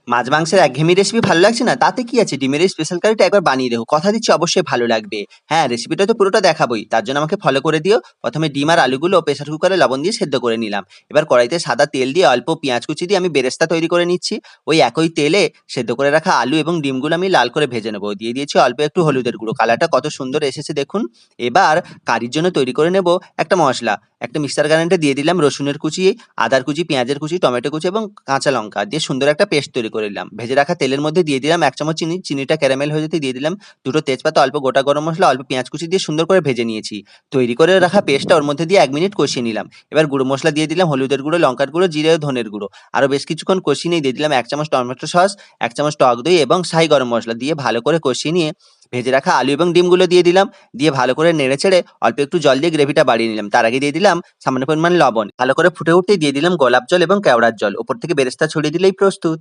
মাছ মাংসের একঘেয়েমি রেসিপি ভালো লাগছে না? তাতে কি আছে? ডিমের এই স্পেশাল কারিটা একবার বানিয়ে দেখো। কথা দিচ্ছি অবশ্যই ভালো লাগবে। হ্যাঁ, রেসিপিটা তো পুরোটা দেখাবোই। তার জন্য আমাকে ফলো করে দিও। ১ম এ ডিম আর আলুগুলো প্রেসার কুকারে লবণ দিয়ে সেদ্ধ করে নিলাম। এবার কড়াইতে সাদা তেল দিয়ে অল্প পেঁয়াজ কুচি দিয়ে আমি বেরেস্তা তৈরি করে নিচ্ছি। ওই একই তেলে সেদ্ধ করে রাখা আলু এবং ডিমগুলো আমি লাল করে ভেজে নেব। দিয়ে দিয়েছি অল্প একটু হলুদের গুঁড়ো। কালারটা কত সুন্দর এসেছে দেখুন। এবার কারির জন্য তৈরি করে নেব একটা মসলা। একটা মিক্সার গ্রাইন্ডারে দিয়ে দিলাম রসুনের কুচি, আদার কুচি, পেঁয়াজের কুচি, টমেটো কুচি এবং কাঁচা লঙ্কা দিয়ে সুন্দর একটা পেস্ট তৈরি করে নিলাম। ভেজে রাখা তেলের মধ্যে দিয়ে দিলাম ১ চামচ চিনি। চিনিটা ক্যারামেল হয়ে যেতে দিয়ে দিলাম ২ টো তেজপাতা, অল্প গোটা গরম মসলা, অল্প পেঁয়াজ কুচি দিয়ে সুন্দর করে ভেজে নিয়েছি। তৈরি করে রাখা পেস্টটা ওর মধ্যে দিয়ে ১ মিনিট কষিয়ে নিলাম। এবার গুঁড়ো মসলা দিয়ে দিলাম হলুদের গুঁড়ো, লঙ্কার গুঁড়ো, জিরে ও ধনের গুঁড়ো। আরো বেশ কিছুক্ষণ কষিয়ে নিয়ে দিয়ে দিলাম ১ চামচ টমেটো সস, ১ চামচ টক দই এবং শাহি গরম মসলা দিয়ে ভালো করে কষিয়ে নিয়ে ভেজে রাখা আলু এবং ডিমগুলো দিয়ে দিলাম। দিয়ে ভালো করে নেড়েচেড়ে অল্প একটু জল দিয়ে গ্রেভিটা বাড়িয়ে নিলাম। তার আগে দিয়ে দিলাম সামান্য পরিমাণ লবণ। ভালো করে ফুটে উঠতেই দিয়ে দিলাম গোলাপ জল এবং কেওড়ার জল। ওপর থেকে বেরেস্তা ছড়িয়ে দিলেই প্রস্তুত।